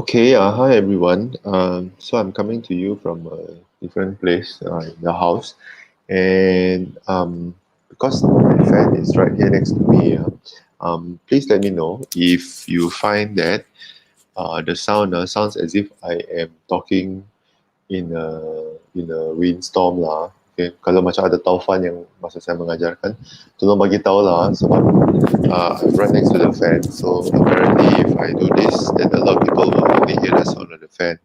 Okay, hi everyone. So I'm coming to you from a different place in the house, and because my fan is right here next to me, please let me know if you find that the sound sounds as if I am talking in a windstorm lah. Okay, kalau macam ada taufan yang masa saya mengajarkan, tolong bagi tahu lah sebab I'm right next to the fan. So apparently, if I do this, then a lot of people will only hear the sound of the fan.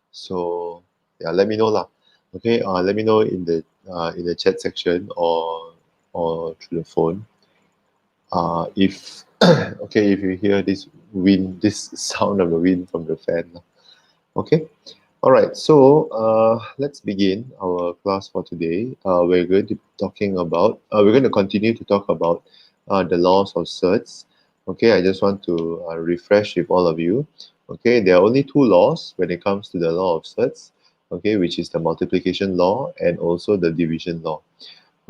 So yeah, let me know lah. Okay, let me know in the chat section or through the phone. If okay, if you hear this sound of the wind from the fan. Okay. All right. So let's begin our class for today. We're going to be talking about. We're going to continue to talk about the laws of surds. Okay. I just want to refresh with all of you. Okay. There are only two laws when it comes to the law of surds. Okay, which is the multiplication law and also the division law.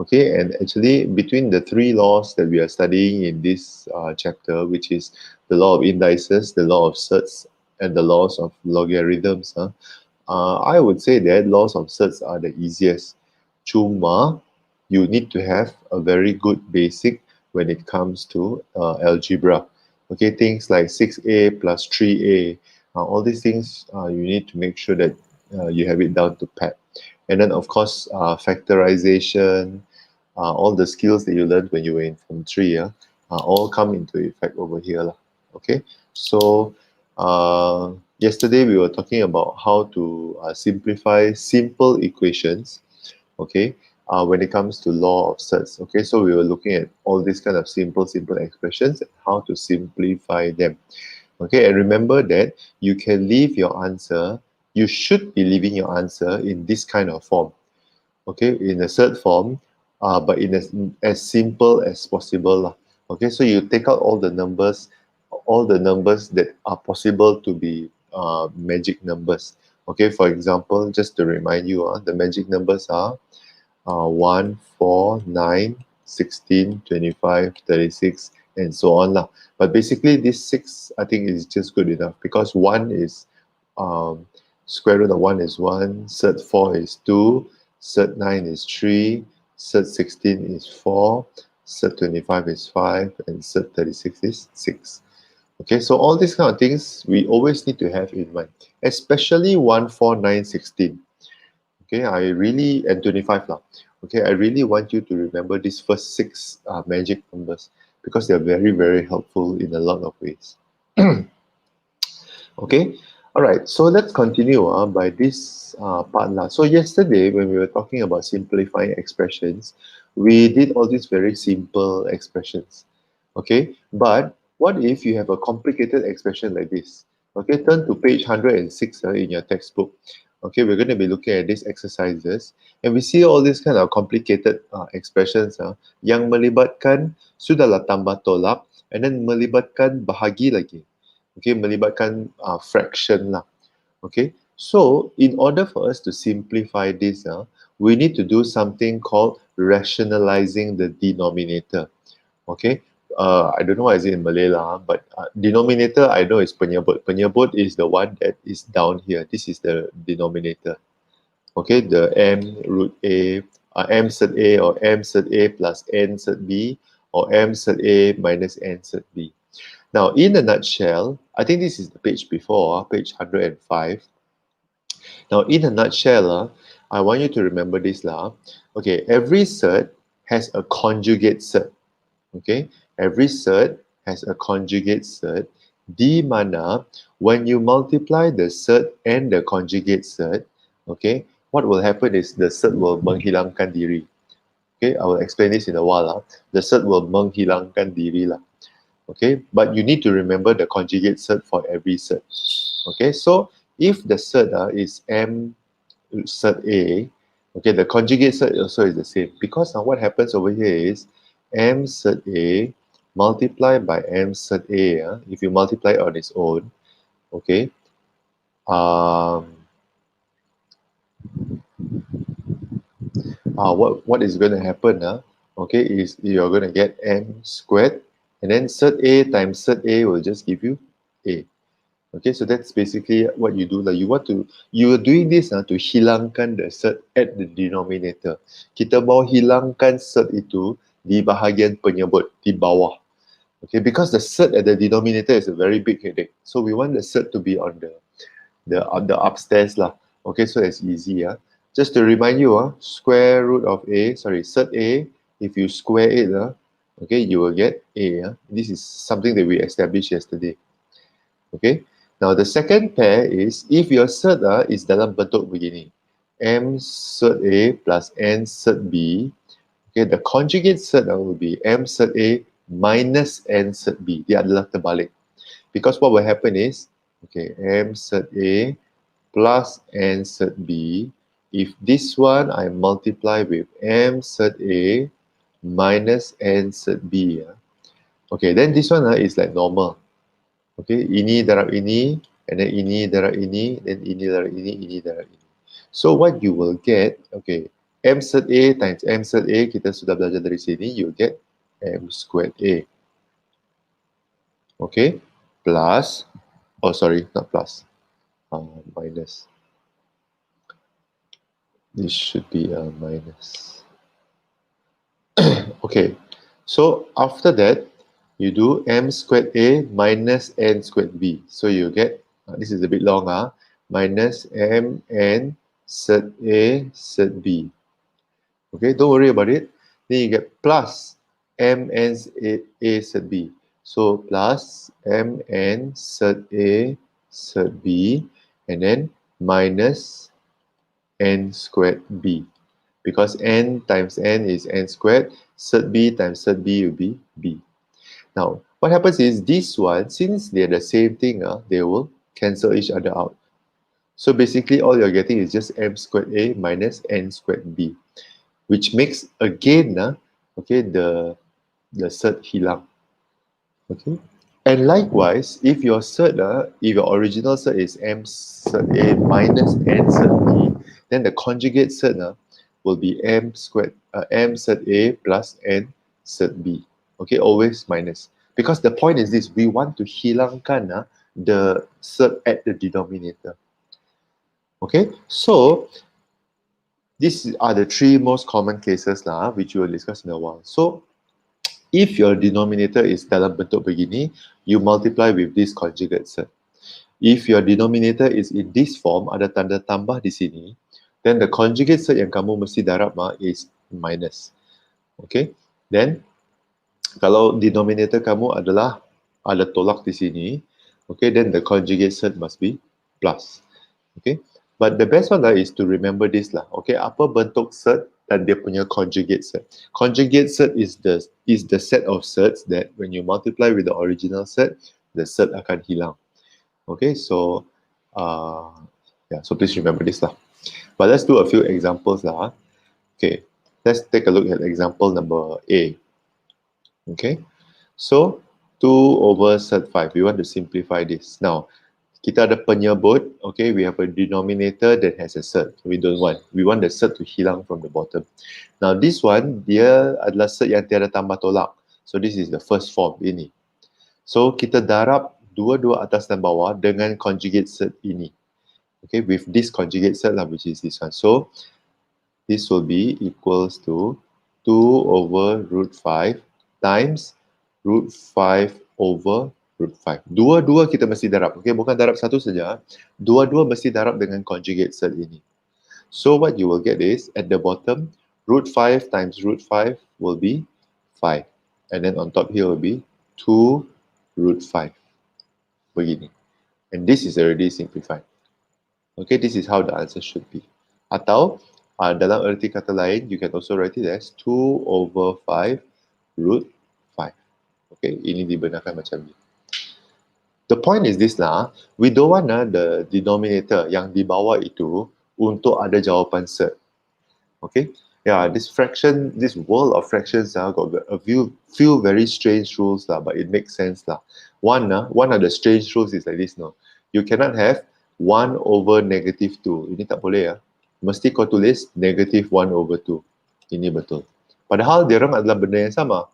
Okay, and actually between the three laws that we are studying in this chapter, which is the law of indices, the law of surds, and the laws of logarithms, I would say that laws of surds are the easiest. Cuma, you need to have a very good basic when it comes to algebra. Okay, things like 6a plus 3a, all these things you need to make sure that you have it down to pat. And then, of course, factorization, all the skills that you learned when you were in Form 3 all come into effect over here. Okay, so yesterday we were talking about how to simplify simple equations, okay, when it comes to law of surds. Okay, so we were looking at all these kind of simple expressions and how to simplify them. Okay, and remember that you can leave your answer, you should be leaving your answer in this kind of form. Okay, in a surd form, but in as simple as possible. Okay, so you take out all the numbers that are possible to be magic numbers. Okay, for example, just to remind you, the magic numbers are 1, 4, 9, 16, 25, 36, and so on. But basically, this 6, I think, is just good enough because 1 is square root of 1 is 1, surd 4 is 2, surd 9 is 3, surd 16 is 4, surd 25 is 5, and surd 36 is 6. Okay, so all these kind of things we always need to have in mind, especially 1, 4, 9, 16. Okay, and 25 lah. Okay, I really want you to remember these first 6 magic numbers because they're very, very helpful in a lot of ways. Okay, all right, so let's continue by this part lah. So yesterday when we were talking about simplifying expressions, we did all these very simple expressions. Okay, but what if you have a complicated expression like this? Okay, turn to page 106 in your textbook. Okay, we're going to be looking at these exercises and we see all these kind of complicated expressions yang melibatkan sudahlah tambah tolak and then melibatkan bahagi lagi. Okay, melibatkan fraction lah. Okay, so in order for us to simplify this, we need to do something called rationalizing the denominator. Okay, I don't know what is it in Malay lah, but denominator I know is penyebut. Penyebut is the one that is down here. This is the denominator. Okay, the m root a, m sub a or m sub a plus n sub b or m sub a minus n sub b. Now, in a nutshell, I think this is the page before, page 105. Now, in a nutshell, I want you to remember this. Okay, every surd has a conjugate surd. Okay, every surd has a conjugate surd. Di mana, when you multiply the surd and the conjugate surd, okay, what will happen is the surd will menghilangkan diri. Okay, I will explain this in a while. The surd will menghilangkan diri lah. Okay, but you need to remember the conjugate surd for every surd. Okay, so if the surd is m surd a, okay, the conjugate surd also is the same because what happens over here is m surd a multiplied by m surd a. If you multiply on its own, okay, what is going to happen? Okay, is you're going to get m squared. And then surd A times surd A will just give you A. Okay, so that's basically what you do. Like you are doing this to hilangkan the cert at the denominator. Kita mau hilangkan cert itu di bahagian penyebut, di bawah. Okay, because the cert at the denominator is a very big headache. So we want the cert to be on the upstairs lah. Okay, so it's easy. Just to remind you, square root of a, cert a, if you square it, okay, you will get a. This is something that we established yesterday. Okay, now the second pair is if your cert is dalam bentuk begini, m cert a plus n cert b. Okay, the conjugate cert will be m cert a minus n cert b. Dia adalah terbalik. Because what will happen is, okay, m cert a plus n cert b. If this one I multiply with m cert a minus n cert b. Okay, then this one is like normal. Okay, ini darab ini, and then ini darab ini, then ini darab ini darab ini. So what you will get, okay, m cert a times m cert a, kita sudah belajar dari sini, you get m squared a. Okay, plus, oh sorry, not plus, minus. This should be a minus. Okay, so after that, you do m squared a minus n squared b. So you get, this is a bit long, minus m n cert a cert b. Okay, don't worry about it. Then you get plus m n a cert b. So plus m n cert a cert b, and then minus n squared b. Because n times n is n squared, cert b times cert b will be b. Now, what happens is this one, since they're the same thing, they will cancel each other out. So basically, all you're getting is just m squared a minus n squared b, which makes again, okay, the cert hilang. Okay, and likewise, if your cert, if your original cert is m cert a minus n cert b, then the conjugate cert will be m squared, m cert a plus n cert b. Okay, always minus. Because the point is this, we want to hilangkan the cert at the denominator. Okay, so these are the three most common cases which we will discuss in a while. So if your denominator is dalam bentuk begini, you multiply with this conjugate cert. If your denominator is in this form, ada tanda tambah di sini, then the conjugate cert yang kamu mesti darab is minus. Okay, then kalau denominator kamu adalah ada tolak di sini, okay, then the conjugate cert must be plus. Okay, but the best one is to remember this lah. Okay, apa bentuk cert dan dia punya conjugate cert. Conjugate cert is the set of certs that when you multiply with the original cert, the cert akan hilang. Okay, so yeah, so please remember this lah. But let's do a few examples lah. Okay, let's take a look at example number A. Okay, so 2 over cert 5. We want to simplify this. Now, kita ada penyebut. Okay, we have a denominator that has a cert. We don't want. We want the cert to hilang from the bottom. Now, this one, dia adalah cert yang tiada tambah tolak. So, this is the first form ini. So, kita darab dua-dua atas dan bawah dengan conjugate cert ini. Okay, with this conjugate cert lah, which is this one. So, this will be equals to 2 over root 5 times root 5 over root 5. Dua-dua kita mesti darab. Okay, bukan darab satu saja. Dua-dua mesti darab dengan conjugate cert ini. So what you will get is, at the bottom, root 5 times root 5 will be 5. And then on top here will be 2 root 5. Begini. And this is already simplified. Okay, this is how the answer should be. Atau, dalam erti kata lain, you can also write it as 2 over 5 root 5. Okay, ini dibenarkan macam ni. The point is this lah, we don't want the denominator yang di bawah itu untuk ada jawapan cert. Okay, yeah, this fraction, this world of fractions got a few very strange rules lah, but it makes sense lah. One of the strange rules is like this, no, you cannot have 1 over negative 2. Ini tak boleh Mesti kau tulis negative 1 over 2. Ini betul. Padahal dia orang adalah benda yang sama.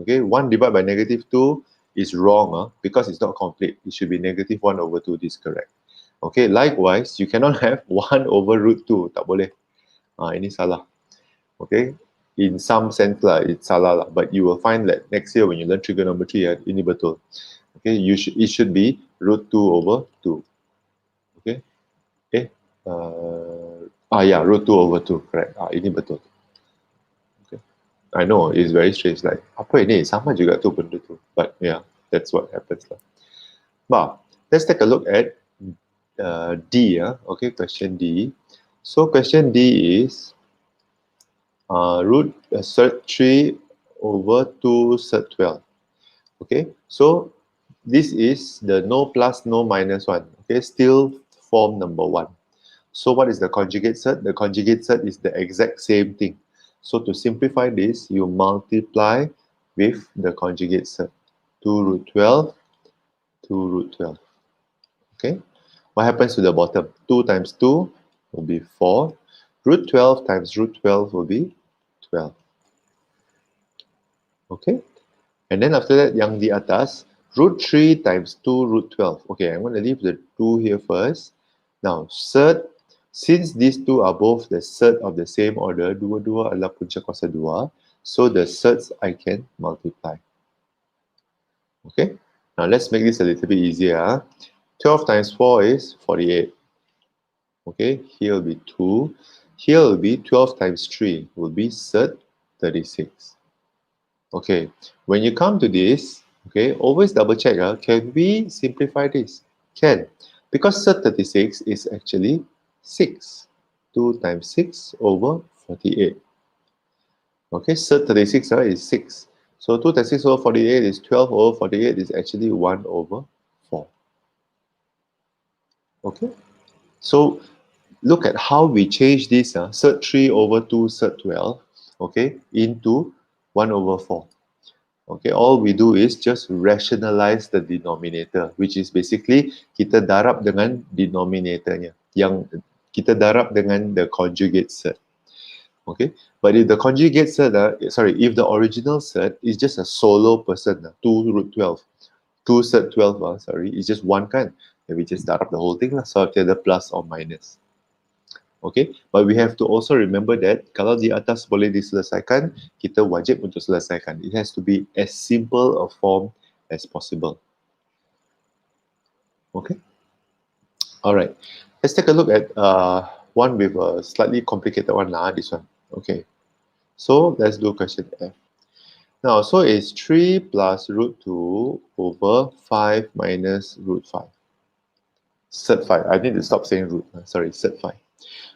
Okay, 1 divided by negative 2 is wrong because it's not complete. It should be negative 1 over 2. This is correct. Okay, likewise, you cannot have 1 over root 2. Tak boleh. Ini salah. Okay, in some sense lah, it's salah lah. But you will find that next year when you learn trigonometry, ini betul. Okay, it should be root 2 over 2. Okay. Yeah, root 2 over 2. Correct. Ini betul. Okay. I know, it's very strange. Like, apa ini? Sama juga tu benda tu. But yeah, that's what happens lah. But let's take a look at D. Okay, question D. So question D is root surd 3 over 2 surd 12. Okay, so this is the no plus, no minus one. Okay, still form number 1. So what is the conjugate surd? The conjugate surd is the exact same thing. So to simplify this, you multiply with the conjugate surd. 2 root 12, 2 root 12. Okay, what happens to the bottom? 2 times 2 will be 4. Root 12 times root 12 will be 12. Okay, and then after that, yang di atas, root 3 times 2 root 12. Okay, I'm going to leave the 2 here first. Now, surd, since these two are both the surd of the same order, dua-dua adalah punca kuasa 2, so the surds I can multiply. Okay, now let's make this a little bit easier. 12 times 4 is 48. Okay, here will be 2. Here will be 12 times 3 will be surd 36. Okay, when you come to this, okay, always double check. Can we simplify this? Can, because surd 36 is actually 6. 2 times 6 over 48. Okay, surd 36 is 6. So 2 times 6 over 48 is 12 over 48 is actually 1 over 4. Okay, so look at how we change this surd 3 over 2 surd 12, okay, into 1 over 4. Okay, all we do is just rationalize the denominator, which is basically kita darab dengan denominatornya, yang kita darab dengan the conjugate surd. Okay, but if the conjugate surd, if the original surd is just a solo person, 2 root 12, 2 surd 12, it's just one kan, then we just darab the whole thing lah, so after the plus or minus. Okay, but we have to also remember that kalau di atas boleh diselesaikan, kita wajib untuk selesaikan. It has to be as simple a form as possible. Okay, alright. Let's take a look at one with a slightly complicated one lah. This one. Okay, so let's do question F. Now, so it's 3 plus root 2 over 5 minus root 5. Surd 5. I need to stop saying root. Sorry, surd 5.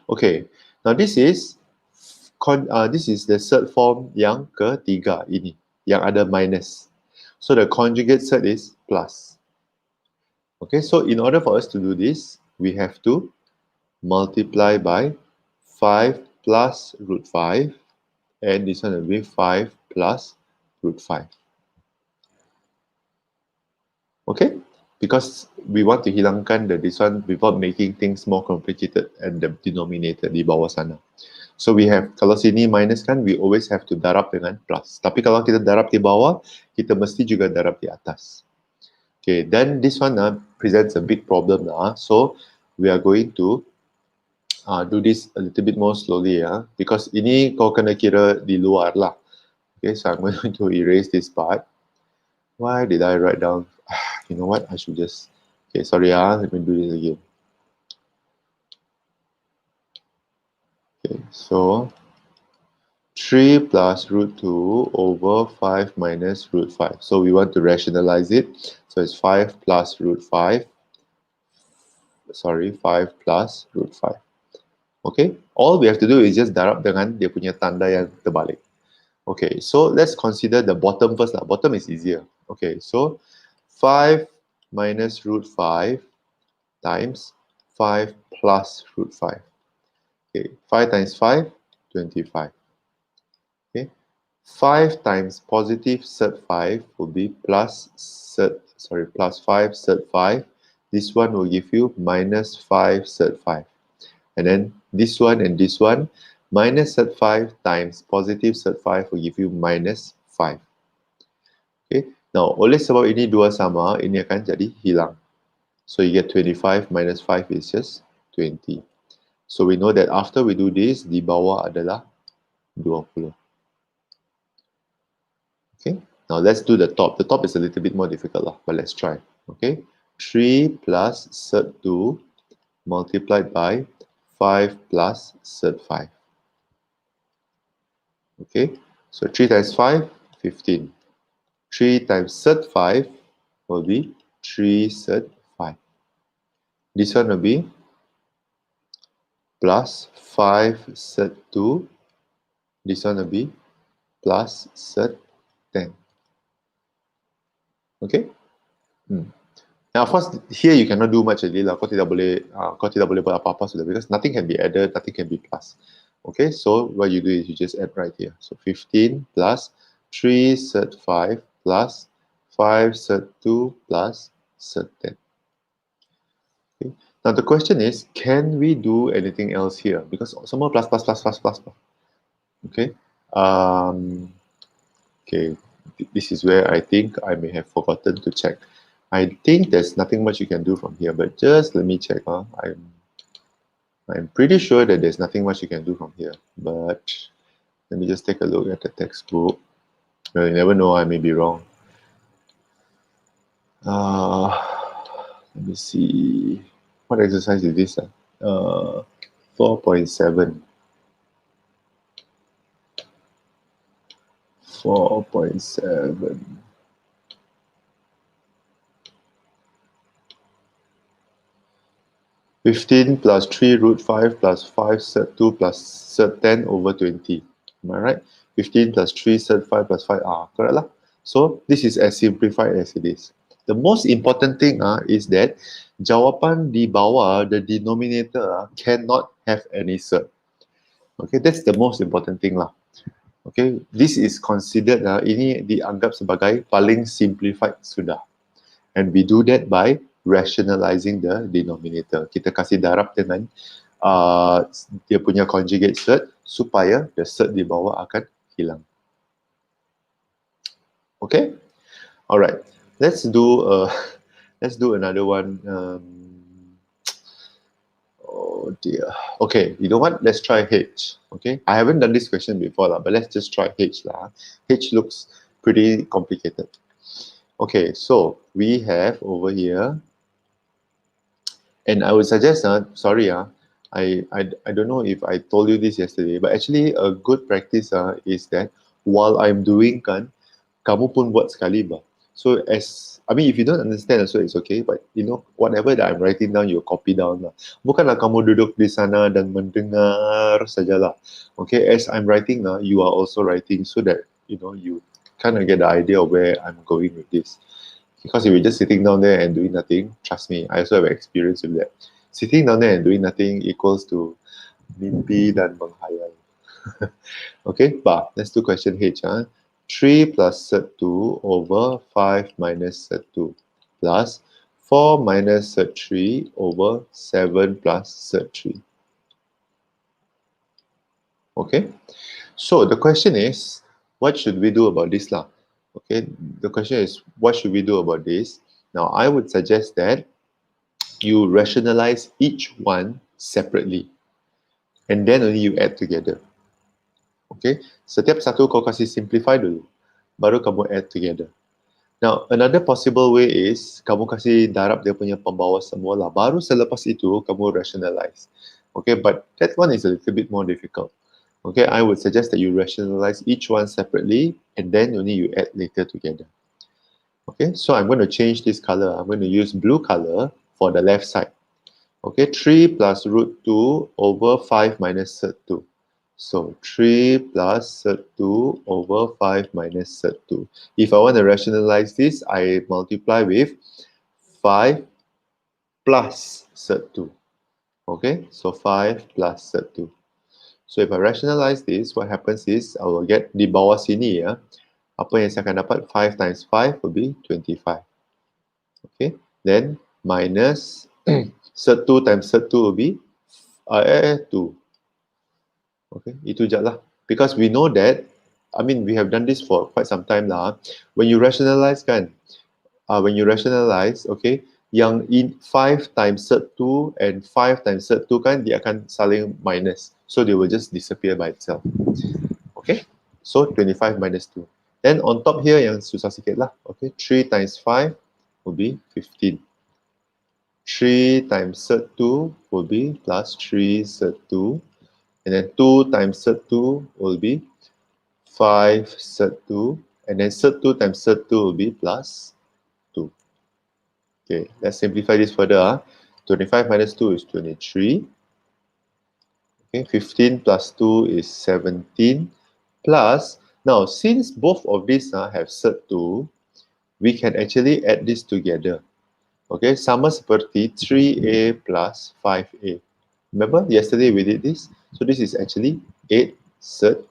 Okay, now this is the surd form yang ketiga ini, yang ada minus. So the conjugate surd is plus. Okay, so in order for us to do this, we have to multiply by 5 plus root 5, and this one will be 5 plus root 5. Okay, because we want to hilangkan this one without making things more complicated and the denominator di bawah sana. So we have, kalau sini minus kan, we always have to darab dengan plus. Tapi kalau kita darab di bawah, kita mesti juga darab di atas. Okay, then this one presents a big problem. So we are going to do this a little bit more slowly because ini kau kena kira di luar lah. Okay, so I'm going to erase this part. Why did I write down? You know what? I should just... Okay, sorry, let me do this again. Okay, so 3 plus root 2 over 5 minus root 5. So we want to rationalize it. So it's 5 plus root 5. Sorry, 5 plus root 5. Okay, all we have to do is just darab dengan dia punya tanda yang terbalik. Okay, so let's consider the bottom first. Bottom is easier. Okay, so 5 minus root 5 times 5 plus root 5. Okay, 5 times 5, 25. Okay, 5 times positive surd 5 will be plus 5 surd 5. This one will give you minus 5 surd 5. And then this one and this one, minus surd 5 times positive surd 5 will give you minus 5. Okay, Now, oleh sebab ini dua sama, ini akan jadi hilang. So you get 25 minus 5 is just 20. So we know that after we do this, di bawah adalah 20. Okay, now let's do the top. The top is a little bit more difficult lah, but let's try. Okay, 3 plus surd 2 multiplied by 5 plus surd 5. Okay, so 3 times 5, 15. 3 times surd 5 will be 3 surd 5. This one will be plus 5 surd 2. This one will be plus surd 10. Okay? Now, of course, here you cannot do much lagi lah. Kau tidak boleh buat apa-apa sudah, because nothing can be added, nothing can be plus. Okay, so what you do is you just add right here. So 15 plus 3 surd 5 plus 5 surd 2 plus surd 10. Okay. Now the question is, can we do anything else here? Because semua plus. Okay. Okay. This is where I think I may have forgotten to check. I think there's nothing much you can do from here, but just let me check. I'm pretty sure that there's nothing much you can do from here, but let me just take a look at the textbook. Well, you never know, I may be wrong. Let me see. What exercise is this? 4.7. 4.7. 15 plus 3 root 5 plus 5 surd 2 plus surd 10 over 20. Am I right? 15 plus 3 surd 5 plus 5. Correct lah. So this is as simplified as it is. The most important thing is that jawapan di bawah, the denominator, cannot have any surd. Okay, that's the most important thing lah. Okay, this is considered, ini dianggap sebagai paling simplified sudah. And we do that by rationalizing the denominator. Kita kasih darab dengan dia punya conjugate surd supaya the surd di bawah akan hilang. Okay? Alright. Let's do another one. Oh dear. Okay, you know what? Let's try H. Okay, I haven't done this question before, but let's just try H lah. H looks pretty complicated. Okay, so we have over here, and I would suggest, sorry, I don't know if I told you this yesterday, but actually a good practice is that while I'm doing kan, kamu pun buat sekali bah. So if you don't understand also it's okay, but you know whatever that I'm writing down, you copy down lah. Bukanlah kamu duduk di sana dan mendengar sajalah. Okay, as I'm writing you are also writing so that you know you kind of get the idea of where I'm going with this. Because if you're just sitting down there and doing nothing, trust me, I also have experience with that. Sitting down there and doing nothing equals to mimpi dan menghayal. Okay, let's do question H. 3 plus surd 2 over 5 minus surd 2 plus 4 minus surd 3 over 7 plus surd 3. Okay, so the question is, what should we do about this lah? Okay, the question is, what should we do about this? Now, I would suggest that you rationalize each one separately and then only you add together. Okay, setiap satu kau kasih simplify dulu, baru kamu add together. Now, another possible way is kamu kasih darab dia punya pembawa semua lah, baru selepas itu kamu rationalize. Okay, but that one is a little bit more difficult. Okay, I would suggest that you rationalize each one separately and then only you add later together. Okay, so I'm going to change this color. I'm going to use blue color for the left side. Okay, 3 plus root 2 over 5 minus surd 2. So 3 plus surd 2 over 5 minus surd 2. If I want to rationalize this, I multiply with 5 plus surd 2. Okay, so 5 plus surd 2. So if I rationalize this, what happens is I will get di bawah sini ya. Apa yang saya akan dapat? 5 times 5 will be 25. Okay, then minus surd 2 times surd 2 will be 2. Okay, itu je lah. Because we know that I mean, we have done this for quite some time lah. When you rationalize kan, okay, yang in 5 times third 2 and 5 times third 2 kan, dia akan saling minus. So they will just disappear by itself. Okay, so 25 minus 2. Then on top here yang susah sikit lah. Okay, 3 times 5 will be 15. 3 times third 2 will be plus 3 third 2. And then 2 times third 2 will be 5 third 2. And then third 2 times third 2 will be plus 2. Okay, let's simplify this further. 25 minus 2 is 23. Okay, 15 plus 2 is 17. Plus, now since both of these have third 2, we can actually add this together. Okay, sama seperti 3a plus 5a. Remember, yesterday we did this? So this is actually 8 third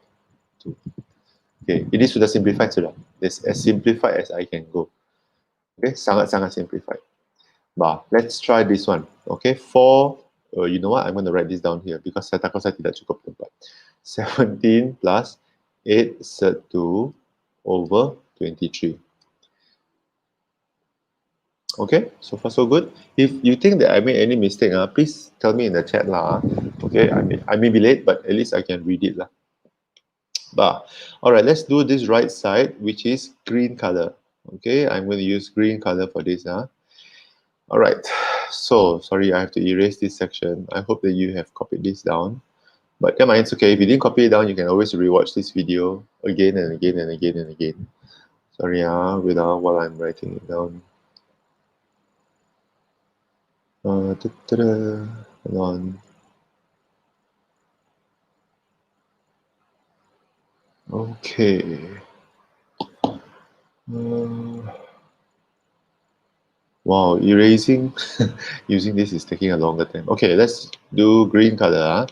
2. Okay, ini sudah simplified sudah. It's as simplified as I can go. Okay, sangat-sangat simplified. But let's try this one. Okay, 4, you know what? I'm going to write this down here because saya takut saya tidak cukup tempat. 17 plus 8 third 2 over 23. Okay, so far so good. If you think that I made any mistake, please tell me in the chat lah. Okay, I may be late, but at least I can read it lah. But all right, let's do this right side, which is green color. Okay, I'm going to use green color for this. All right, so sorry, I have to erase this section. I hope that you have copied this down. But come on, it's okay. If you didn't copy it down, you can always rewatch this video again and again and again and again. Sorry, wait while I'm writing it down. Hold on. Okay. Wow, erasing using this is taking a longer time. Okay, let's do green color.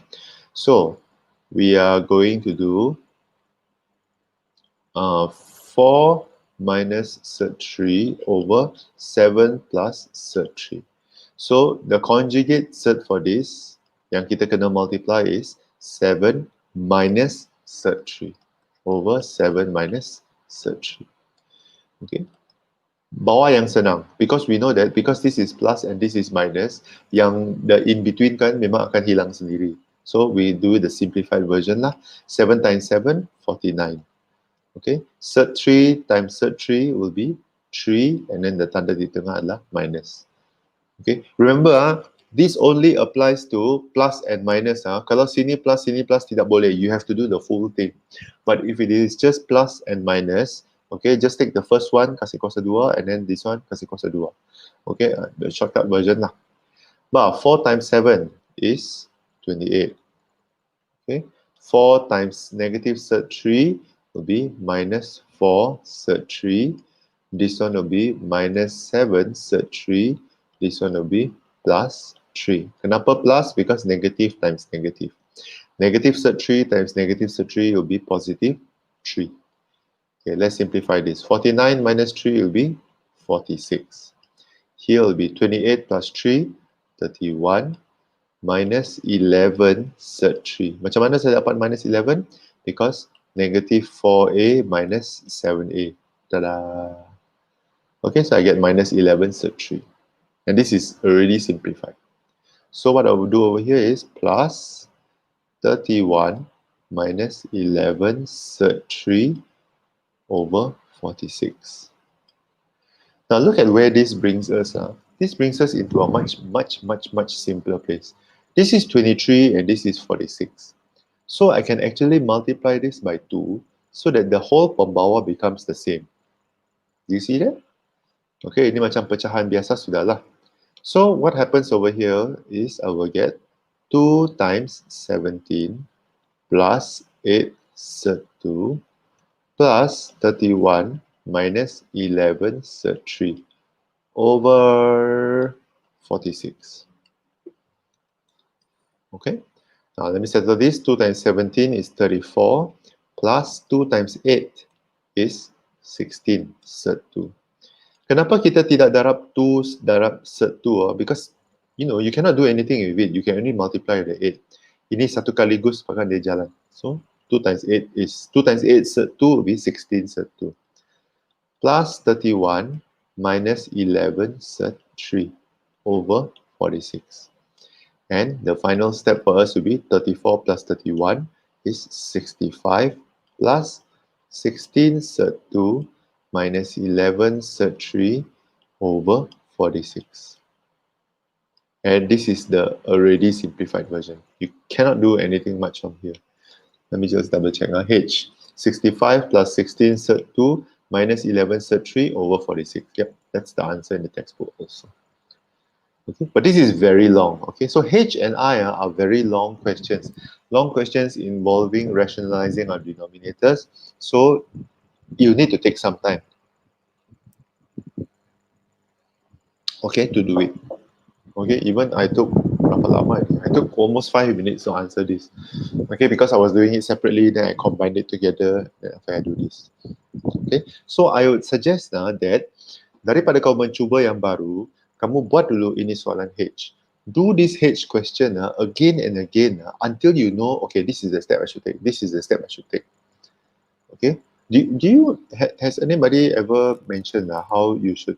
So we are going to do 4 minus third 3 over 7 plus third 3. So the conjugate third for this yang kita kena multiply is 7 minus third 3 over 7 minus third 3. Okay. Bawah yang senang because we know that because this is plus and this is minus, yang the in between kan memang akan hilang sendiri. So we do the simplified version lah. 7 times 7, 49. Okay, third 3 times third 3 will be 3 and then the tanda di tengah adalah minus. Okay, remember this only applies to plus and minus. Kalau sini plus tidak boleh. You have to do the full thing. But if it is just plus and minus, okay, just take the first one, kasih kuasa 2, and then this one, kasih kuasa 2. Okay, the shortcut version lah. But 4 times 7 is 28. Okay, 4 times negative third 3 will be minus 4 third 3. This one will be minus 7 third 3. This one will be plus 3. Kenapa plus? Because negative times negative. Negative third 3 times negative third 3 will be positive 3. Okay, let's simplify this. 49 minus 3 will be 46. Here will be 28 plus 3, 31. Minus 11 third 3. Macam mana saya dapat minus 11? Because negative 4a minus 7a. Ta-da! Okay, so I get minus 11 third 3. And this is already simplified. So what I will do over here is plus 31 minus 11 third 3 over 46. Now look at where this brings us. This brings us into a much simpler place. This is 23 and this is 46. So I can actually multiply this by 2 so that the whole pembawa becomes the same. Do you see that? Okay, ini macam pecahan biasa sudahlah. So what happens over here is I will get 2 times 17 plus 8 third 2 plus 31 minus 11 third 3 over 46. Okay, now let me settle this. 2 times 17 is 34 plus 2 times 8 is 16 third 2. Kenapa kita tidak darab 2 darab third 2? Because you know you cannot do anything with it. You can only multiply the 8. Ini satu kaligus bahkan dia jalan. So 2 times 8 is 2 times 8 surd 2 will be 16 surd 2. Plus 31 minus 11 surd 3 over 46. And the final step for us will be 34 plus 31 is 65 plus 16 surd 2 minus 11 surd 3 over 46. And this is the already simplified version. You cannot do anything much from here. Let me just double check. H, 65 plus 16 surd 2 minus 11 surd 3 over 46. Yep, that's the answer in the textbook also. Okay, but this is very long. Okay, so H and I are very long questions. Long questions involving rationalizing our denominators. So you need to take some time. Okay, to do it. Okay, even I took I took almost 5 minutes to answer this. Okay, because I was doing it separately, then I combined it together, then after I do this. Okay, so I would suggest that daripada kau mencuba yang baru, kamu buat dulu ini soalan H. Do this H question again and again until you know, okay, this is the step I should take. This is the step I should take. Okay, do you has anybody ever mentioned how you should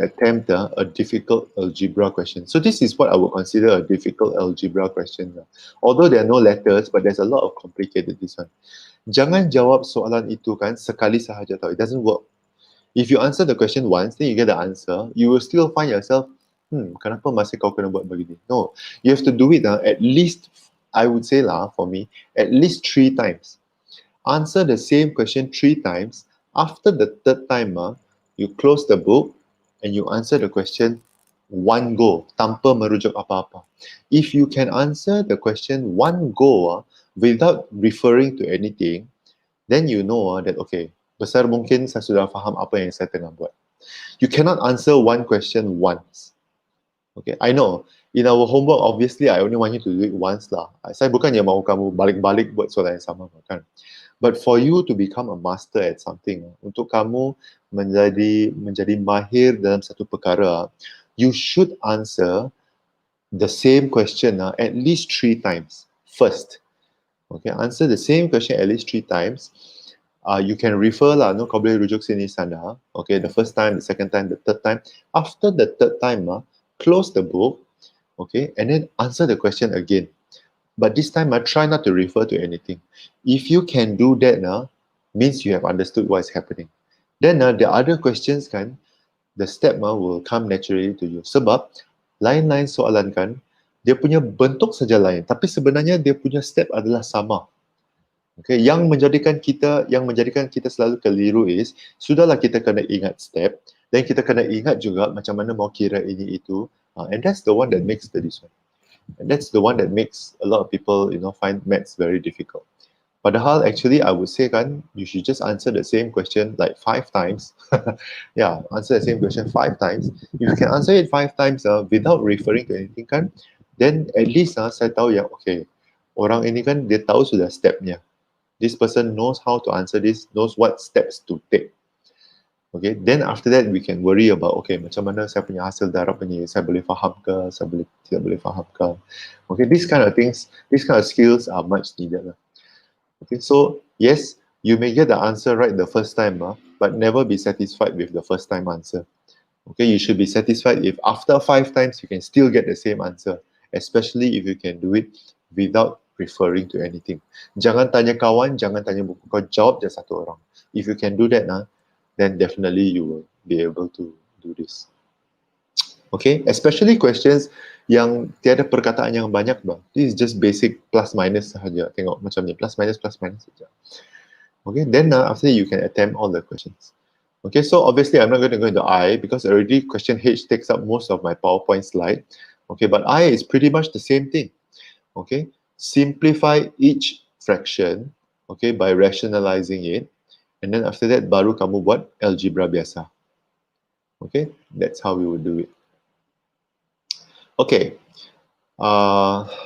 attempt a difficult algebra question? So this is what I would consider a difficult algebra question. Although there are no letters, but there's a lot of complicated this one. Jangan jawab soalan itu kan sekali sahaja tau. It doesn't work. If you answer the question once, then you get the answer, you will still find yourself, kenapa masih kau kena buat begini? No, you have to do it at least, I would say for me, at least 3 times. Answer the same question 3 times. After the third time, you close the book and you answer the question one go, tanpa merujuk apa-apa. If you can answer the question one go without referring to anything, then you know that, okay, besar mungkin saya sudah faham apa yang saya tengah buat. You cannot answer one question once. Okay, I know. In our homework, obviously, I only want you to do it once lah. Saya bukannya mahu kamu balik-balik buat soalan yang sama, kan? But for you to become a master at something, untuk kamu menjadi mahir dalam satu perkara, you should answer the same question at least 3 times first. Okay, answer the same question at least 3 times. You can refer no, kau boleh rujuk sini sana. Okay, the first time, the second time, the third time. After the third time, close the book, okay, and then answer the question again. But this time, try not to refer to anything. If you can do that, means you have understood what is happening. Then the other questions kan, the step will come naturally to you. Sebab lain-lain soalan kan, dia punya bentuk saja lain, tapi sebenarnya dia punya step adalah sama. Okay, yang menjadikan kita selalu keliru is, sudahlah kita kena ingat step, dan kita kena ingat juga macam mana mau kira ini itu, and that's the one that makes the this one. And that's the one that makes a lot of people, find maths very difficult. Padahal actually I would say kan, you should just answer the same question like 5 times. Yeah, answer the same question 5 times. If you can answer it 5 times without referring to anything kan, then at least saya tahu yang okay, orang ini kan dia tahu sudah stepnya. This person knows how to answer this, knows what steps to take. Okay, then after that we can worry about, okay, macam mana saya punya hasil darab ni, saya boleh faham ke, saya tidak boleh faham ke. Okay, these kind of things, these kind of skills are much needed. Okay, so yes, you may get the answer right the first time, but never be satisfied with the first time answer. Okay, you should be satisfied if after 5 times you can still get the same answer, especially if you can do it without referring to anything. Jangan tanya kawan, jangan tanya buku, kau jawab je satu orang. If you can do that, then definitely you will be able to do this. Okay, especially questions yang tiada perkataan yang banyak bang. This is just basic plus minus sahaja. Tengok macam ni, plus minus saja. Okay, then after that you can attempt all the questions. Okay, so obviously I'm not going to go into I because already question H takes up most of my PowerPoint slide. Okay, but I is pretty much the same thing. Okay, simplify each fraction, okay, by rationalizing it, and then after that baru kamu buat algebra biasa. Okay, that's how we will do it. Okay,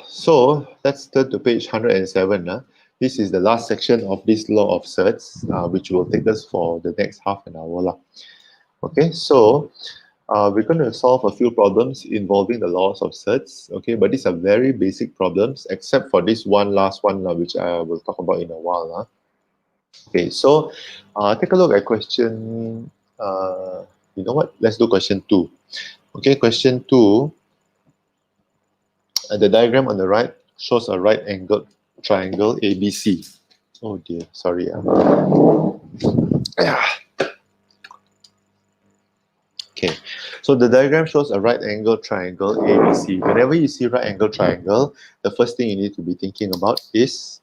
so let's turn to page 107. This is the last section of this law of surds, which will take us for the next half an hour. Okay, so we're going to solve a few problems involving the laws of surds, okay? But these are very basic problems, except for this one last one, which I will talk about in a while. Okay, so take a look at question, you know what? Let's do question 2. Okay, question 2, the diagram on the right shows a right-angled triangle ABC. Oh dear, sorry. Okay, so the diagram shows a right-angled triangle ABC. Whenever you see right-angled triangle, the first thing you need to be thinking about is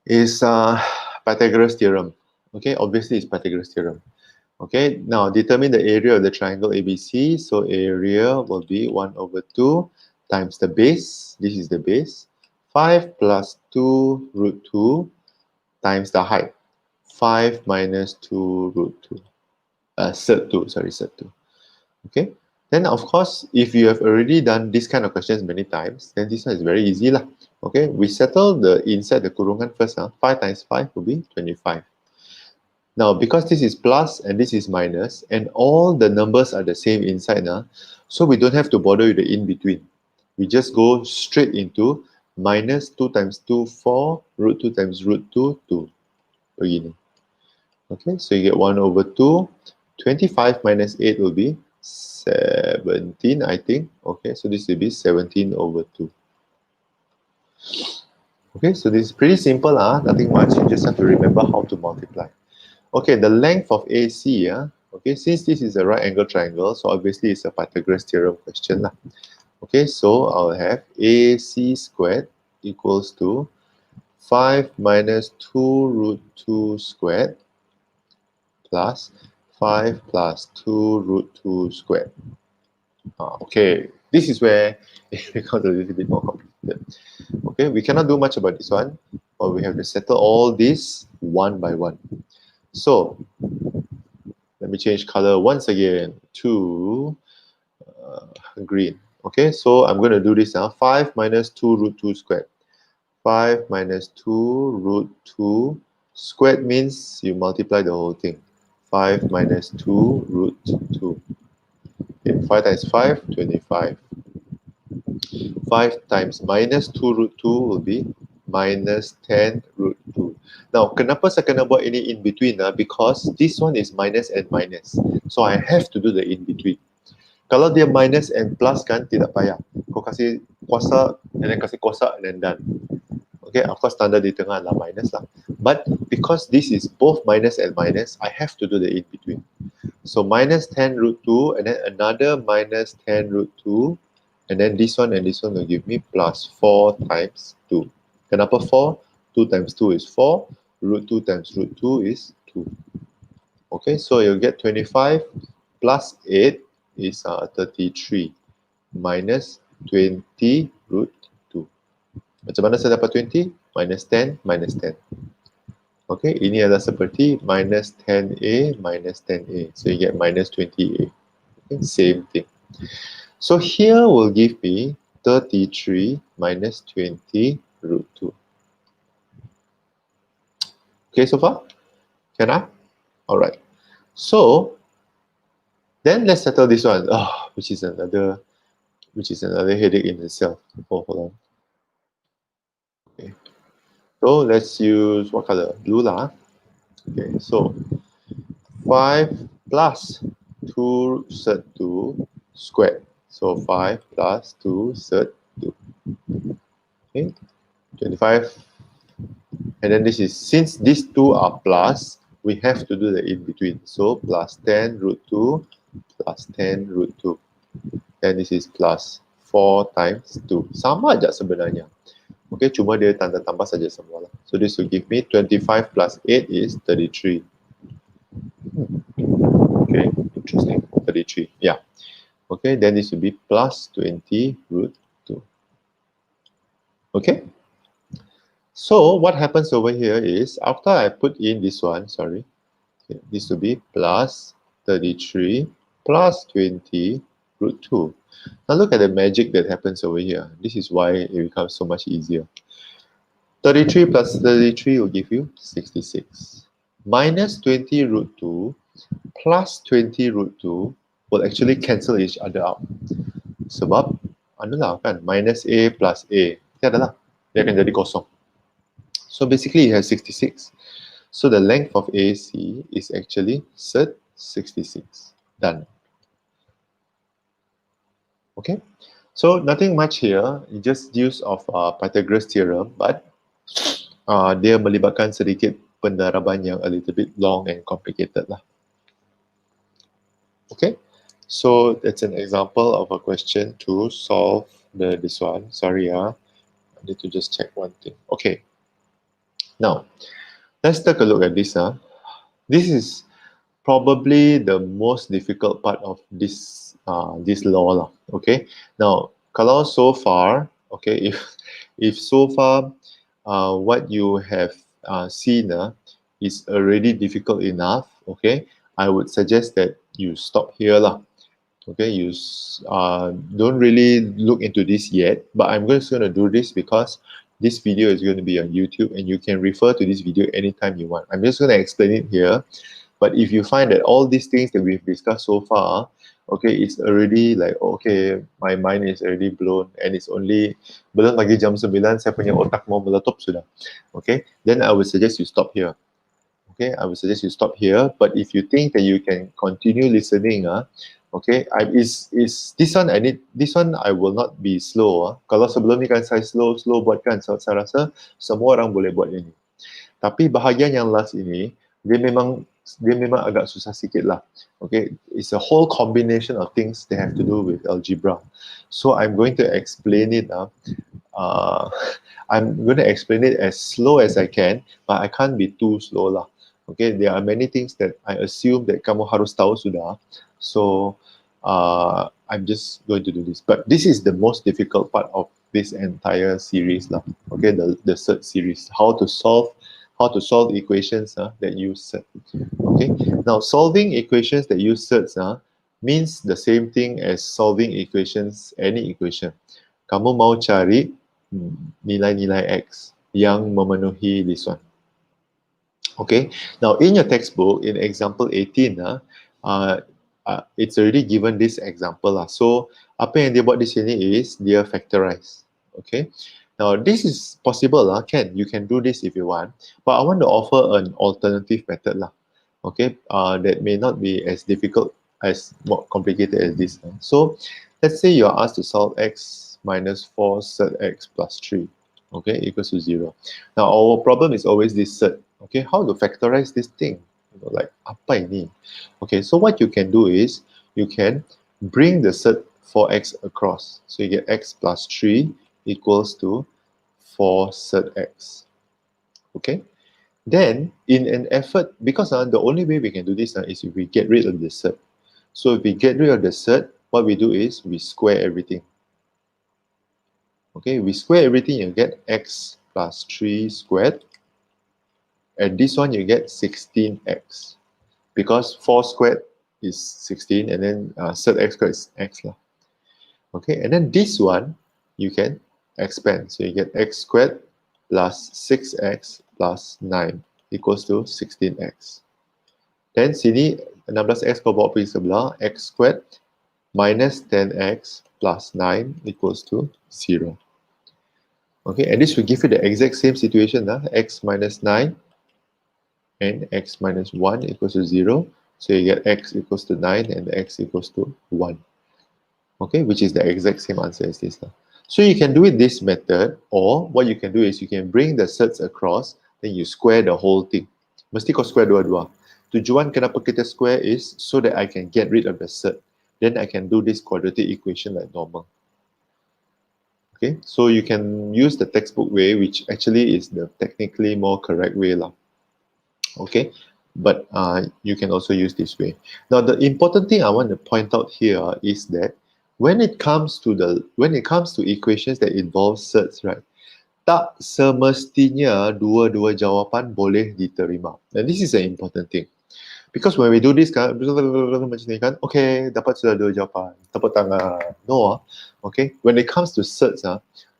Pythagoras Theorem. Okay, obviously it's Pythagoras Theorem. Okay, now determine the area of the triangle ABC. So area will be 1 over 2 times the base. This is the base. 5 plus 2 root 2 times the height. 5 minus 2 root 2. Surd 2, sorry, surd 2. Okay, then of course, if you have already done this kind of questions many times, then this one is very easy lah. Okay, we settle the inside the kurungan first. 5 times 5 will be 25. Now, because this is plus and this is minus, and all the numbers are the same inside, so we don't have to bother with the in-between. We just go straight into minus 2 times 2, 4, root 2 times root 2, 2. Begini. Okay, so you get 1 over 2. 25 minus 8 will be 17, I think. Okay, so this will be 17 over 2. Okay, so this is pretty simple, nothing much. You just have to remember how to multiply. Okay, the length of AC, okay, since this is a right angle triangle, so obviously it's a Pythagoras theorem question. Okay, so I'll have AC squared equals to 5 minus 2 root 2 squared plus 5 plus 2 root 2 squared. Okay, this is where it becomes a little bit more complicated. Okay, we cannot do much about this one, but we have to settle all this one by one. So, let me change color once again to green. Okay, so I'm going to do this now. 5 minus 2 root 2 squared. 5 minus 2 root 2 squared means you multiply the whole thing. 5 minus 2 root 2. Okay, 5 times 5, 25. 5 times minus 2 root 2 will be minus 10 root 2. Now, kenapa saya kena buat ini in between? Because this one is minus and minus. So, I have to do the in between. Kalau dia minus and plus kan, tidak payah. Kau kasih kuasa, and then kasih kuasa, and then done. Okay, of course, tanda di tengah adalah minus lah. But because this is both minus and minus, I have to do the in between. So, minus 10 root 2, and then another minus 10 root 2, and then this one and this one will give me plus 4 times 2. Kenapa 4? 2 times 2 is 4. Root 2 times root 2 is 2. Okay, so you'll get 25 plus 8 is 33 minus 20 root 2. Macam mana saya dapat 20? Minus 10, minus 10. Okay, ini adalah seperti minus 10a minus 10a. So you get minus 20a. Okay, same thing. So here will give me 33 minus 20 root 2. Okay, so far? Can I? Alright. So then let's settle this one. Which is another headache in itself. Oh, hold on. Okay. So let's use what color? Blue lah. Okay, so 5 plus 2 surd 2 squared. So 5 plus 2 surd 2. Okay, 25. And then this is, since these two are plus, we have to do the in between. So plus 10 root 2 plus 10 root 2. Then this is plus 4 times 2. Sama aja sebenarnya. Okay, cuma dia tanda tambah saja semua lah. So this will give me 25 plus 8 is 33. Okay, interesting. 33, yeah. Okay, then this will be plus 20 root 2. Okay. So what happens over here is, after I put in this one, sorry, okay, this will be plus 33 plus 20 root 2. Now look at the magic that happens over here. This is why it becomes so much easier. 33 plus 33 will give you 66. Minus 20 root 2 plus 20 root 2 will actually cancel each other out. Sebab adalah kan minus A plus A. Tiada lah. Dia akan jadi kosong. So basically it has 66. So the length of AC is actually surd 66. Done. Okay. So nothing much here. Just use of Pythagoras Theorem, but dia melibatkan sedikit pendaraban yang a little bit long and complicated lah. Okay. So that's an example of a question to solve this one. Sorry, I need to just check one thing. Okay. Now, let's take a look at this. This is probably the most difficult part of this law lah. Okay. Now, kalau so far, okay, if so far what you have seen is already difficult enough, okay, I would suggest that you stop here lah. Okay, you don't really look into this yet, but I'm just going to do this because this video is going to be on YouTube and you can refer to this video anytime you want. I'm just going to explain it here. But if you find that all these things that we've discussed so far, okay, it's already like, okay, my mind is already blown and it's only, belum lagi jam 9, saya punya otak mau meletup sudah. Okay, then I would suggest you stop here. Okay, I would suggest you stop here. But if you think that you can continue listening, okay, this one I will not be slow. Kalau sebelum ni kan saya slow buat kan, saya rasa semua orang boleh buat ini. Tapi bahagian yang last ini, dia memang agak susah sikit lah. Okay, it's a whole combination of things they have to do with algebra. So I'm going to explain it. I'm going to explain it as slow as I can, but I can't be too slow lah. Okay, there are many things that I assume that kamu harus tahu sudah. So I'm just going to do this. But this is the most difficult part of this entire series lah. Okay, the surd series. How to solve equations that use surd. Okay, now solving equations that use surds means the same thing as solving equations, any equation. Kamu mau cari nilai-nilai X yang memenuhi this one. Okay, now in your textbook, in example 18, it's already given this example lah. So apa yang dia buat di sini is dia factorize. Okay, now this is possible lah, you can do this if you want, but I want to offer an alternative method lah. Okay, that may not be as difficult, as more complicated as this. So let's say you are asked to solve x minus 4 surd x plus 3, okay, equals to 0. Now our problem is always this surd. Okay, how to factorize this thing? Like apa ini? Okay, so what you can do is you can bring the surd 4x across. So you get x plus 3 equals to 4 surd x. Okay, then in an effort, because the only way we can do this is if we get rid of the surd. So if we get rid of the surd, what we do is we square everything. Okay, we square everything, you get x plus 3 squared. And this one you get 16x. Because 4 squared is 16 and then surd x squared is x lah. Okay, and then this one you can expand. So you get x squared plus 6x plus 9 equals to 16x. Then sini 16x kau bawa pergi sebelah, x squared minus 10x plus 9 equals to 0. Okay, and this will give you the exact same situation, x minus 9 and x minus 1 equals to 0. So you get x equals to 9 and x equals to 1. Okay, which is the exact same answer as this. So you can do it this method, or what you can do is you can bring the surds across, then you square the whole thing. Mesti kau square dua-dua. Tujuan kenapa kita square is so that I can get rid of the surd. Then I can do this quadratic equation like normal. Okay, so you can use the textbook way, which actually is the technically more correct way lah. Okay, but you can also use this way. Now the important thing I want to point out here is that when it comes to equations that involve surds, right, tak semestinya dua-dua jawapan boleh diterima. And this is an important thing. Because when we do this kan, macam ni kan, okay, dapat sudah dua jawapan, tepuk tangan. No, okay. When it comes to surds,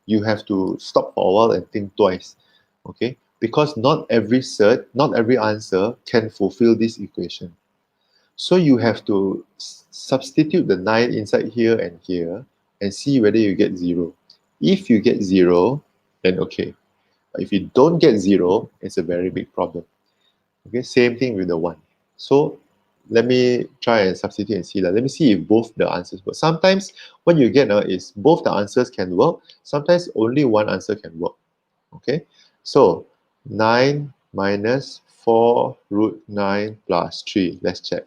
you have to stop for a while and think twice. Okay, because not every surd, not every answer can fulfill this equation. So you have to substitute the 9 inside here and here and see whether you get 0. If you get 0, then okay. But if you don't get 0, it's a very big problem. Okay, same thing with the 1. So let me try and substitute and see that. Let me see if both the answers work. Sometimes what you get is both the answers can work. Sometimes only one answer can work. Okay, so 9 minus 4 root 9 plus 3. Let's check.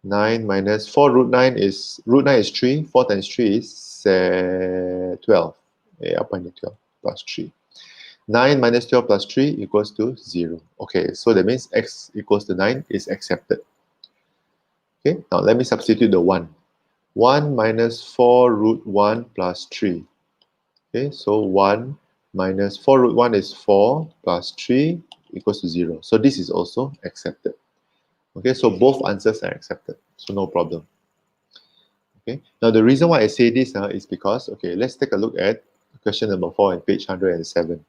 9 minus 4 root 9 is 3. 4 times 3 is 12. Apa ni 12 plus 3. 9 minus 12 plus 3 equals to 0. Okay, so that means x equals to 9 is accepted. Okay, now let me substitute the 1. 1 minus 4 root 1 plus 3. Okay, so 1 minus 4 root 1 is 4 plus 3 equals to 0. So this is also accepted. Okay, so both answers are accepted. So no problem. Okay, now the reason why I say this is because, okay, let's take a look at question number 4 on page 107.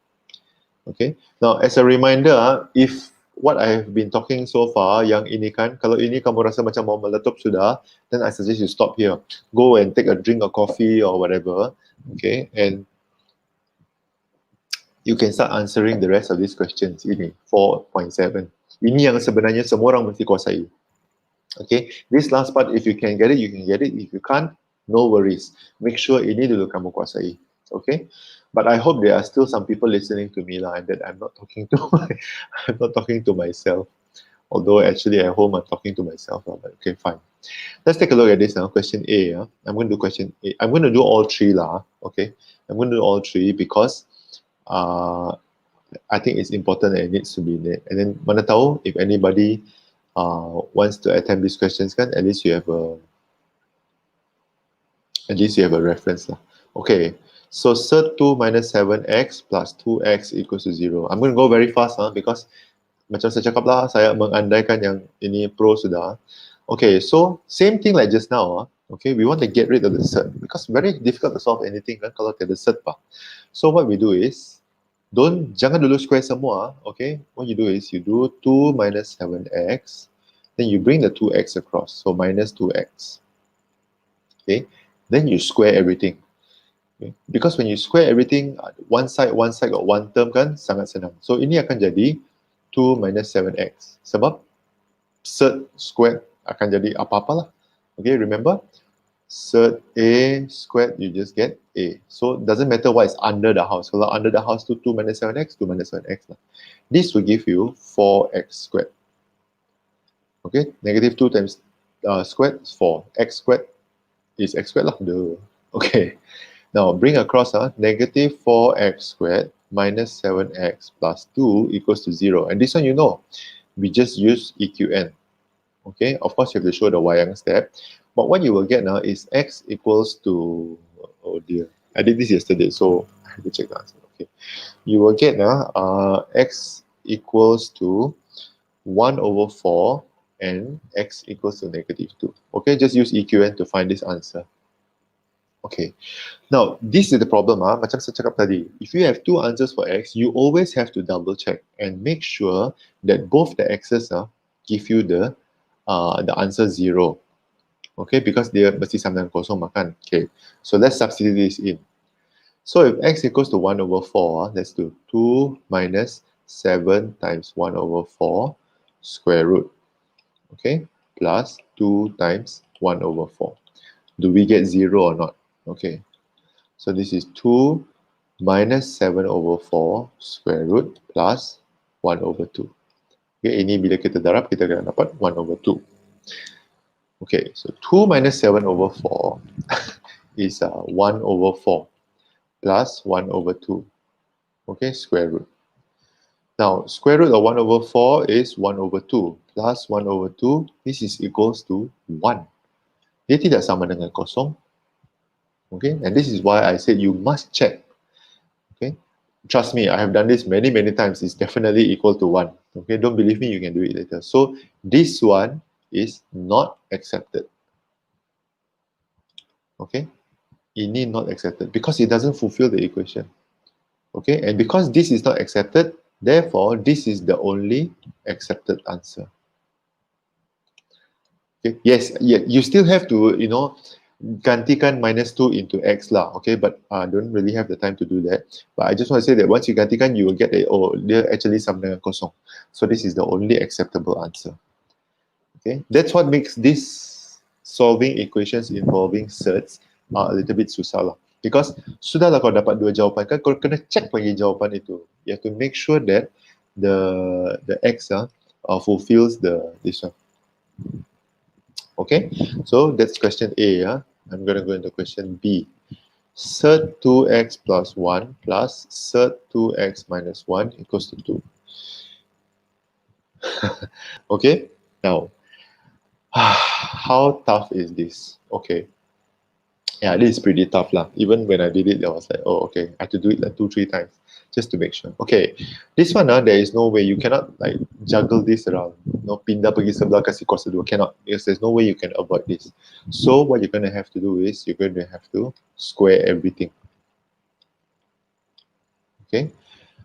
Okay, now as a reminder, if what I have been talking so far, yang ini kan, kalau ini kamu rasa macam mau meletup sudah, then I suggest you stop here. Go and take a drink of coffee or whatever, okay, and you can start answering the rest of these questions. Ini, 4.7. Ini yang sebenarnya semua orang mesti kuasai. Okay, this last part, if you can get it, you can get it. If you can't, no worries. Make sure ini dulu kamu kuasai. Okay, but I hope there are still some people listening to me and that I'm not talking to I'm not talking to myself. Although actually at home I'm talking to myself. But okay, fine. Let's take a look at this now. Question A. I'm going to do question A. I'm going to do all three Okay, I'm going to do all three because I think it's important and it needs to be there. And then mana tahu if anybody wants to attempt these questions, kan, at least you have a reference lah. Okay, so surd 2 minus 7x plus 2x equals to 0. I'm going to go very fast because macam saya cakap lah, saya mengandaikan yang ini pro sudah. Okay, so same thing like just now. Okay, we want to get rid of the surd because very difficult to solve anything kan kalau tiada surd pa. So what we do is, jangan dulu square semua, okay? What you do is you do 2 minus 7x, then you bring the 2x across, so minus 2x. Okay, then you square everything. Okay? Because when you square everything, one side got one term kan, sangat senang. So ini akan jadi 2 minus 7x. Sebab surd squared akan jadi apa-apalah. Okay, remember? Surd A squared, you just get A. So it doesn't matter what is under the house. Kalau under the house to 2 minus 7x, 2 minus 7x lah. This will give you 4x squared. Okay, negative 2 times squared is 4. X squared is x squared lah. Okay, now bring across negative 4x squared minus 7x plus 2 equals to 0. And this one you know, we just use EQN. Okay, of course you have to show the y-ang step. But what you will get now is x equals to, oh dear, I did this yesterday, so I have to check the answer. Okay, you will get x equals to 1 over 4 and x equals to negative 2. Okay, just use EQN to find this answer. Okay, now this is the problem. Macam saya cakap tadi, if you have two answers for x, you always have to double check and make sure that both the x's give you the answer 0. Okay, because dia mesti sama dengan kosong makan. Okay, so let's substitute this in. So if x equals to 1 over 4, let's do 2 minus 7 times 1 over 4 square root. Okay, plus 2 times 1 over 4. Do we get 0 or not? Okay, so this is 2 minus 7 over 4 square root plus 1 over 2. Okay, ini bila kita darab, kita akan dapat 1 over 2. Okay, so 2 minus 7 over 4 is 1 over 4 plus 1 over 2. Okay, square root. Now, square root of 1 over 4 is 1 over 2 plus 1 over 2. This is equals to 1. Dia tidak sama dengan kosong. Okay, and this is why I said you must check. Okay, trust me, I have done this many times. It's definitely equal to 1. Okay, don't believe me, you can do it later. So this one is not accepted. Okay, ini not accepted because it doesn't fulfill the equation. Okay, and because this is not accepted, therefore this is the only accepted answer. Okay, yes, yeah, you still have to, you know, gantikan -2 into x lah, okay, but don't really have the time to do that. But I just want to say that once you gantikan, you will get a, oh, dia actually sama dengan kosong. So this is the only acceptable answer. Okay, that's what makes this solving equations involving surds a little bit susah lah. Because sudahlah kau dapat dua jawapan, kan kau kena check lagi jawapan itu. You have to make sure that the x fulfills this one. Okay, so that's question A. I'm going to go into question B. Surd 2x plus 1 plus surd 2x minus 1 equals to 2. Okay, now, how tough is this? Okay, yeah, this is pretty tough lah. Even when I did it, I was like, oh, okay, I had to do it like 2-3 times just to make sure. Okay, this one, there is no way, you cannot like juggle this around. No, pindah pergi sebelah kasih kuasa 2, cannot, because there's no way you can avoid this. So what you're going to have to do is, you're going to have to square everything. Okay,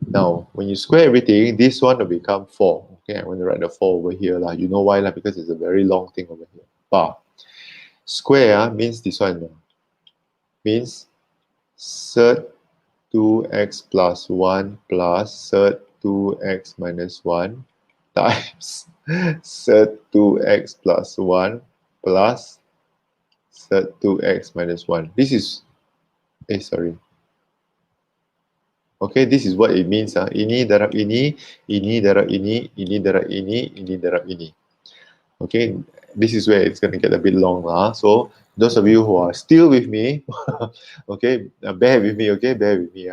now when you square everything, this one will become 4. Okay, I'm going to write the 4 over here lah. You know why lah? Because it's a very long thing over here. Bar. Square means this one. Means surd 2x plus 1 plus surd 2x minus 1 times surd 2x plus 1 plus surd 2x minus 1. This is, sorry. Okay, this is what it means. Ini darab ini darab ini darab ini darab ini. Okay, this is where it's going to get a bit long. So, those of you who are still with me, okay, bear with me, okay, bear with me.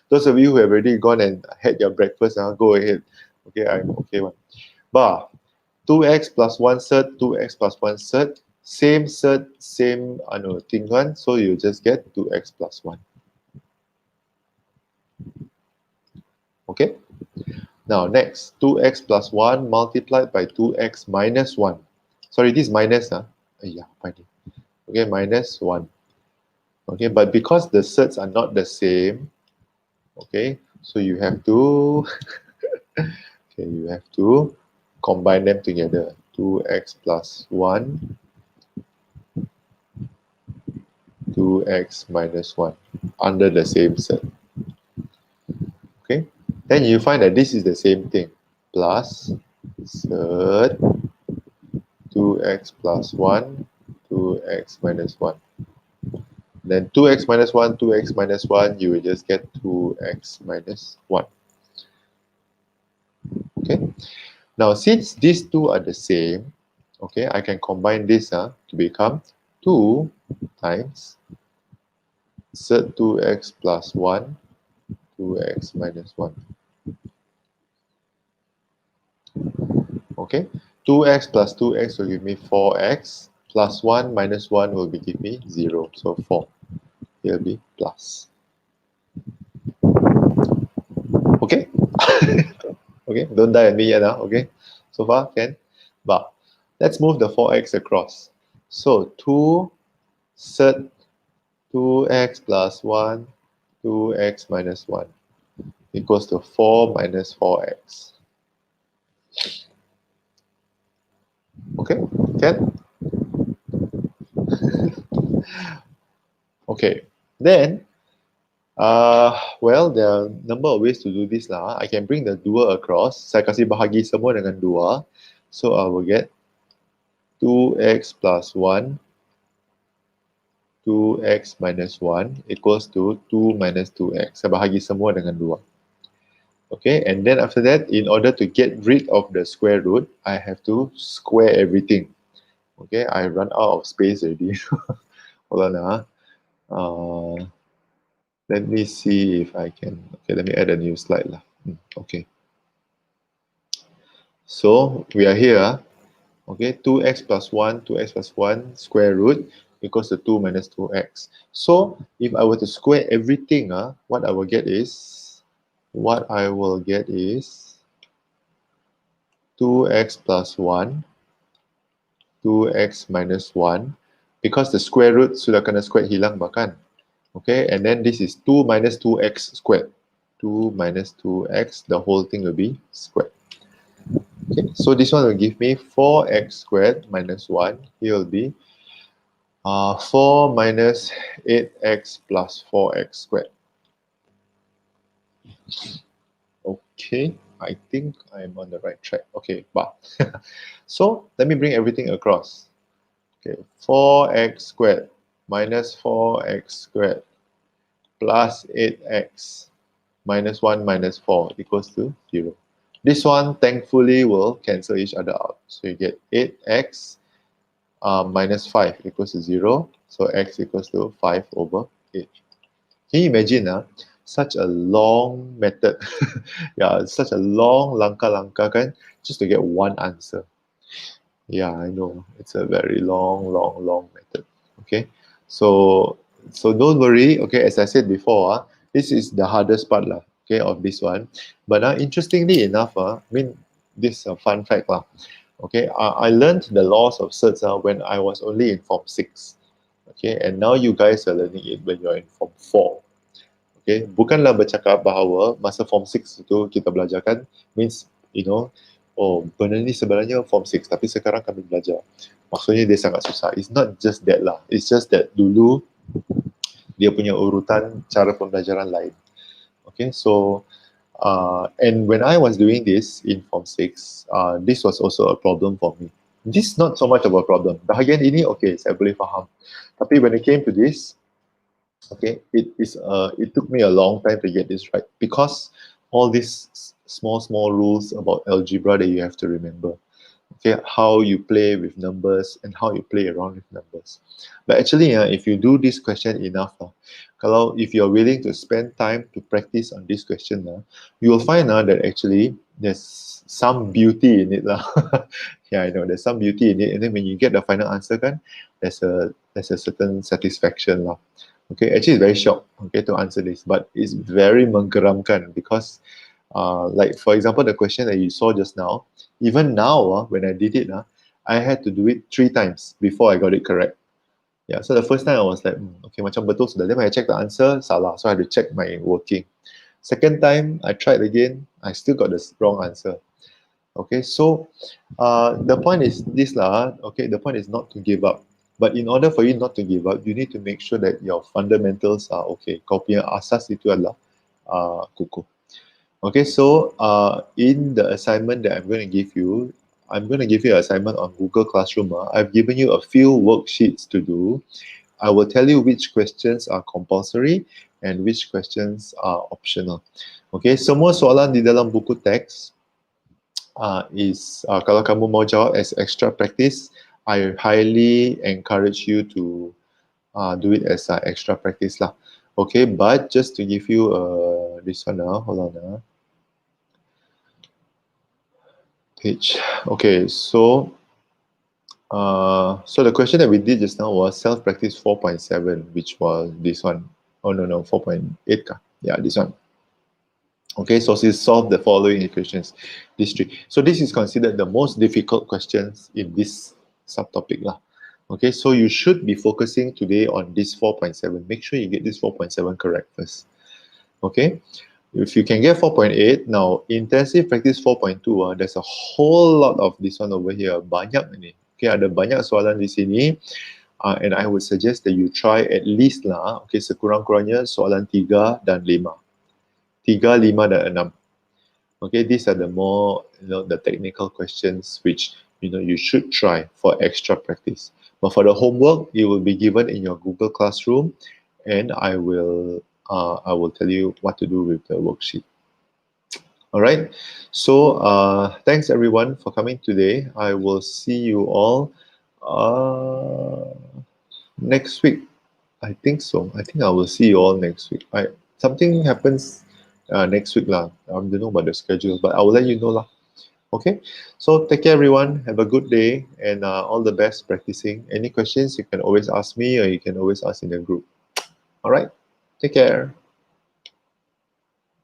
Those of you who have already gone and had your breakfast, go ahead. Okay, I'm okay. Bar, 2x plus 1 surd, 2x plus 1 surd, same surd, same thing one, so you just get 2x plus 1. Okay, now next, 2x plus 1 multiplied by 2x minus 1. Sorry, this minus, okay, minus 1. Okay, but because the surds are not the same, okay, so you have to, okay, you have to combine them together. 2x plus 1, 2x minus 1, under the same surd. Okay, then you find that this is the same thing, plus surd 2x plus 1, 2x minus 1. Then 2x minus 1, 2x minus 1, you will just get 2x minus 1. Okay, now since these two are the same, okay, I can combine this to become 2 times surd 2x plus 1, 2x minus 1. Okay, 2x plus 2x will give me 4x, plus 1 minus 1 will give me 0, so 4. Here will be plus. Okay? Okay, don't die at me yet, okay? So far, can? But let's move the 4x across. So 2 surd 2x plus 1, 2x minus 1 equals to 4 minus 4x. Okay, can? Okay, then, well, there are a number of ways to do this lah. I can bring the dua across. Saya kasih bahagi semua dengan 2. So I will get 2x plus 1, 2x minus 1 equals to 2 minus 2x. Saya bahagi semua dengan 2. Okay, and then after that, in order to get rid of the square root, I have to square everything. Okay, I run out of space already. Hold on. Let me see if I can. Okay, let me add a new slide lah. Okay. So we are here. Okay, 2x plus 1, 2x plus 1 square root equals to 2 minus 2x. So if I were to square everything, what I will get is 2x plus 1, 2x minus 1, because the square root sudah kena square hilang bahkan. Okay, and then this is 2 minus 2x squared. 2 minus 2x, the whole thing will be squared. Okay, so this one will give me 4x squared minus 1. Here will be 4 minus 8x plus 4x squared. Okay, I think I'm on the right track. Okay, but so let me bring everything across. Okay, 4x squared minus 4x squared plus 8x minus 1 minus 4 equals to 0. This one thankfully will cancel each other out. So you get 8x minus 5 equals to 0. So x equals to 5 over 8. Can you imagine such a long method? Yeah, such a long langkah-langkah kan, just to get one answer. Yeah, I know. It's a very long method. Okay. So don't worry. Okay, as I said before, this is the hardest part lah, okay, of this one. But interestingly enough, I mean, this is a fun fact lah. Okay, I learned the laws of surds when I was only in Form 6. Okay, and now you guys are learning it when you're in Form 4. Okay, bukanlah bercakap bahawa masa Form 6 itu kita belajarkan means, oh, benda ni sebenarnya Form 6 tapi sekarang kami belajar. Maksudnya dia sangat susah. It's not just that lah. It's just that dulu dia punya urutan cara pembelajaran lain. Okay, so and when I was doing this in Form 6, this was also a problem for me. This is not so much of a problem. Bahagian ini okay, saya boleh faham. Tapi when it came to this, okay, it took me a long time to get this right because all these small rules about algebra that you have to remember. Okay, how you play with numbers and how you play around with numbers. But actually, if you do this question enough, if you're willing to spend time to practice on this question, you will find that actually there's some beauty in it. Yeah, I know there's some beauty in it. And then when you get the final answer, there's a certain satisfaction. Okay, actually it's very short, okay, to answer this, but it's very menggeramkan because like for example, the question that you saw just now, even now when I did it, I had to do it 3 times before I got it correct. Yeah, so the first time I was like, okay, macam betul sudah. Then when I check the answer, salah. So I had to check my working. Second time, I tried again, I still got the wrong answer. Okay, so the point is this lah. Okay, the point is not to give up. But in order for you not to give up, you need to make sure that your fundamentals are okay. Kau punya asas itu adalah kukuh. Okay, so in the assignment that I'm going to give you an assignment on Google Classroom. I've given you a few worksheets to do. I will tell you which questions are compulsory and which questions are optional. Okay, semua soalan di dalam buku teks kalau kamu mau jawab as extra practice, I highly encourage you to do it as extra practice lah. Okay, but just to give you this one now, hold on. Page. Okay, so the question that we did just now was self-practice 4.7, which was this one. Oh no, 4.8 ka. Yeah, this one. Okay, so solve the following equations. These 3. So this is considered the most difficult questions in this subtopic lah. Okay, so you should be focusing today on this 4.7. Make sure you get this 4.7 correct first. Okay, if you can get 4.8, now intensive practice 4.2, there's a whole lot of this one over here. Banyak ni. Okay, ada banyak soalan di sini. And I would suggest that you try at least lah, okay, sekurang-kurangnya soalan 3 dan 5. 3, 5 dan 6. Okay, these are the more, the technical questions which, you should try for extra practice. But for the homework, it will be given in your Google Classroom, and I will tell you what to do with the worksheet. All right. So thanks everyone for coming today. I will see you all next week. I think so. I think I will see you all next week. Something happens next week lah. I don't know about the schedule, but I will let you know lah. Okay, so take care everyone. Have a good day and all the best practicing. Any questions you can always ask me or you can always ask in the group. All right, take care.